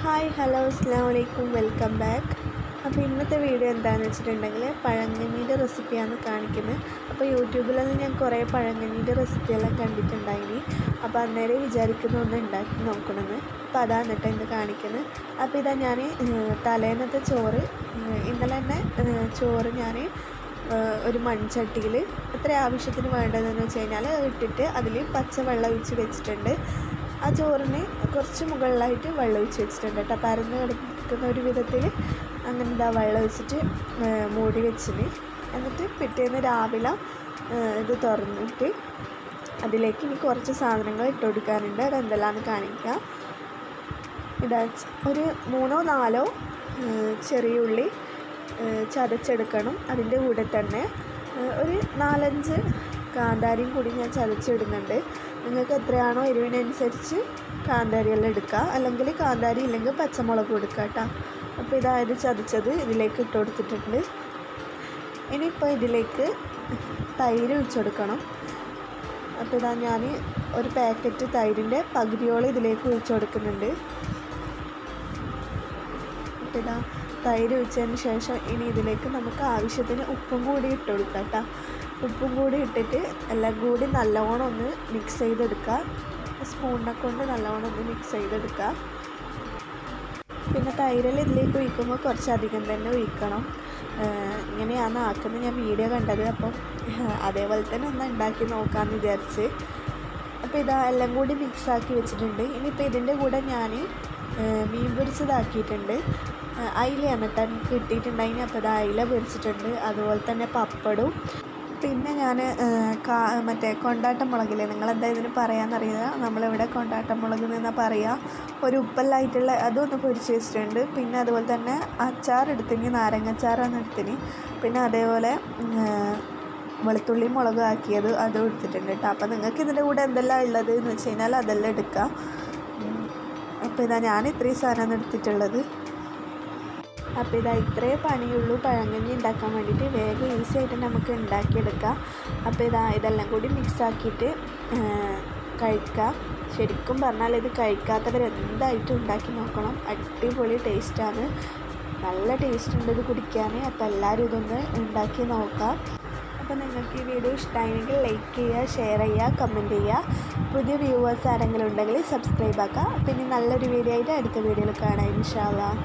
Hi hello അസ്സലാമു അലൈക്കും welcome back. അപ്പോൾ ഇന്നത്തെ വീഡിയോ എന്താണെന്ന് വെച്ചിട്ടുണ്ടെങ്കിൽ പഴങ്കഞ്ഞീൻ്റെ റെസിപ്പിയാണ് കാണിക്കുന്നത്. അപ്പോൾ യൂട്യൂബിലെല്ലാം ഞാൻ കുറേ പഴങ്കഞ്ഞീൻ്റെ റെസിപ്പിയെല്ലാം കണ്ടിട്ടുണ്ടായിനി. അപ്പോൾ അന്നേരം വിചാരിക്കുന്ന ഒന്ന് ഉണ്ടാക്കി നോക്കണമെന്ന്. അപ്പോൾ അതാണ് കേട്ടോ ഇന്ന് കാണിക്കുന്നത്. അപ്പോൾ ഇതാ ഞാൻ തലേന്നത്തെ ചോറ് ഇന്നലെ തന്നെ ചോറ് ഞാൻ ഒരു മൺചട്ടിയിൽ എത്ര ആവശ്യത്തിന് വേണ്ടതെന്ന് വെച്ച് കഴിഞ്ഞാൽ ഇട്ടിട്ട് അതിൽ പച്ചവെള്ളം ഒഴിച്ച് വെച്ചിട്ടുണ്ട്. ആ ചോറിന് കുറച്ച് മുകളിലായിട്ട് വെള്ളം ഒഴിച്ച് വെച്ചിട്ടുണ്ട് കേട്ടോ. പരന്ന് കിടക്കുന്ന ഒരു വിധത്തിൽ അങ്ങനെ എന്താ വെള്ളം ഒഴിച്ചിട്ട് മൂടി വെച്ചിന്. എന്നിട്ട് പിറ്റേന്ന് രാവിലെ ഇത് തുറന്നിട്ട് അതിലേക്ക് ഇനി കുറച്ച് സാധനങ്ങൾ ഇട്ട് കൊടുക്കാനുണ്ട്. അതെന്തെല്ലാമെന്ന് കാണിക്കാം. ഇതാ ഒരു 3-4 ചെറിയ ഉള്ളി ചതച്ചെടുക്കണം. അതിൻ്റെ കൂടെ തന്നെ ഒരു 4-5 കാന്താരിയും കൂടി ഞാൻ ചതച്ചിടുന്നുണ്ട്. നിങ്ങൾക്ക് എത്രയാണോ എരിവിനനുസരിച്ച് കാന്താരിയെല്ലാം എടുക്കുക, അല്ലെങ്കിൽ കാന്താരി ഇല്ലെങ്കിൽ പച്ചമുളക് കൊടുക്കുക കേട്ടോ. അപ്പോൾ ഇതായത് ചതച്ചത് ഇതിലേക്ക് ഇട്ട് കൊടുത്തിട്ടുണ്ട്. ഇനിയിപ്പോൾ ഇതിലേക്ക് തൈര് ഒഴിച്ച് കൊടുക്കണം. അപ്പോൾ ഇതാ ഞാൻ ഒരു പാക്കറ്റ് തൈരിൻ്റെ പകുതിയോളം ഇതിലേക്ക് ഒഴിച്ച് കൊടുക്കുന്നുണ്ട്. അപ്പോൾ ഇതാ തൈര് ഒഴിച്ചതിന് ശേഷം ഇനി ഇതിലേക്ക് നമുക്ക് ആവശ്യത്തിന് ഉപ്പും കൂടി ഇട്ട് കൊടുക്കാം കേട്ടോ. ഉപ്പും കൂടി ഇട്ടിട്ട് എല്ലാം കൂടി നല്ലോണം ഒന്ന് മിക്സ് ചെയ്തെടുക്കുക. സ്പൂണിനെ കൊണ്ട് നല്ലോണം ഒന്ന് മിക്സ് ചെയ്തെടുക്കുക. പിന്നെ തൈരെല്ലാം ഇതിലേക്ക് ഒഴിക്കുമ്പോൾ കുറച്ചധികം തന്നെ ഒഴിക്കണം. ഇങ്ങനെയാണ് ആക്കുന്നത് ഞാൻ വീഡിയോ കണ്ടത്. അപ്പം അതേപോലെ തന്നെ ഒന്ന് ഉണ്ടാക്കി നോക്കാമെന്ന് വിചാരിച്ച്. അപ്പോൾ ഇതാ എല്ലാം കൂടി മിക്സാക്കി വെച്ചിട്ടുണ്ട്. ഇനിയിപ്പോൾ ഇതിൻ്റെ കൂടെ ഞാൻ മീൻ പൊരിച്ചതാക്കിയിട്ടുണ്ട്. അയിലയാണ് കേട്ടോ എനിക്ക് കിട്ടിയിട്ടുണ്ടായിന്. അപ്പോൾ ഇത് അയില പൊരിച്ചിട്ടുണ്ട്. അതുപോലെ തന്നെ പപ്പടവും. പിന്നെ ഞാൻ മറ്റേ കൊണ്ടാട്ടം മുളകില്ലേ, നിങ്ങളെന്താ ഇതിന് പറയാമെന്നറിയില്ല, നമ്മളിവിടെ കൊണ്ടാട്ടം മുളക് എന്നാണ് പറയുക. ഒരു ഉപ്പെല്ലായിട്ടുള്ള അതൊന്ന് പൊരിച്ച് വെച്ചിട്ടുണ്ട്. പിന്നെ അതുപോലെ തന്നെ അച്ചാറെടുത്തിന്, നാരങ്ങച്ചാറാണ് എടുത്തിന്. പിന്നെ അതേപോലെ വെളുത്തുള്ളി മുളക് ആക്കിയത് അതും എടുത്തിട്ടുണ്ട് കേട്ടോ. അപ്പോൾ നിങ്ങൾക്ക് ഇതിൻ്റെ കൂടെ എന്തെല്ലാം ഉള്ളത് എന്ന് വെച്ച് കഴിഞ്ഞാൽ അതെല്ലാം എടുക്കാം. അപ്പോൾ ഇതാ ഞാൻ ഇത്രയും സാധനമാണ് എടുത്തിട്ടുള്ളത്. അപ്പോൾ ഇതാ ഇത്രയേ പണിയുള്ളൂ പഴങ്കഞ്ഞി ഉണ്ടാക്കാൻ വേണ്ടിയിട്ട്. വേഗം ഈസി ആയിട്ട് നമുക്ക് ഉണ്ടാക്കിയെടുക്കാം. അപ്പോൾ ഇതെല്ലാം കൂടി മിക്സാക്കിയിട്ട് കഴിക്കാം. ശരിക്കും പറഞ്ഞാൽ ഇത് കഴിക്കാത്തവർ എന്തായിട്ടും ഉണ്ടാക്കി നോക്കണം. അടിപൊളി ടേസ്റ്റാണ്, നല്ല ടേസ്റ്റ് ഉണ്ട് ഇത് കുടിക്കാൻ. അപ്പോൾ എല്ലാവരും ഇതൊന്ന് ഉണ്ടാക്കി നോക്കാം. അപ്പോൾ നിങ്ങൾക്ക് ഈ വീഡിയോ ഇഷ്ടമായെങ്കിൽ ലൈക്ക് ചെയ്യുക, ഷെയർ ചെയ്യുക, കമൻറ്റ് ചെയ്യുക. പുതിയ വ്യൂവേഴ്സ് ആരെങ്കിലും ഉണ്ടെങ്കിൽ സബ്സ്ക്രൈബ് ആക്കുക. പിന്നെ നല്ലൊരു വീഡിയോ ആയിട്ട് അടുത്ത വീഡിയോയിൽ കാണാം ഇൻഷാ അല്ലാഹ്.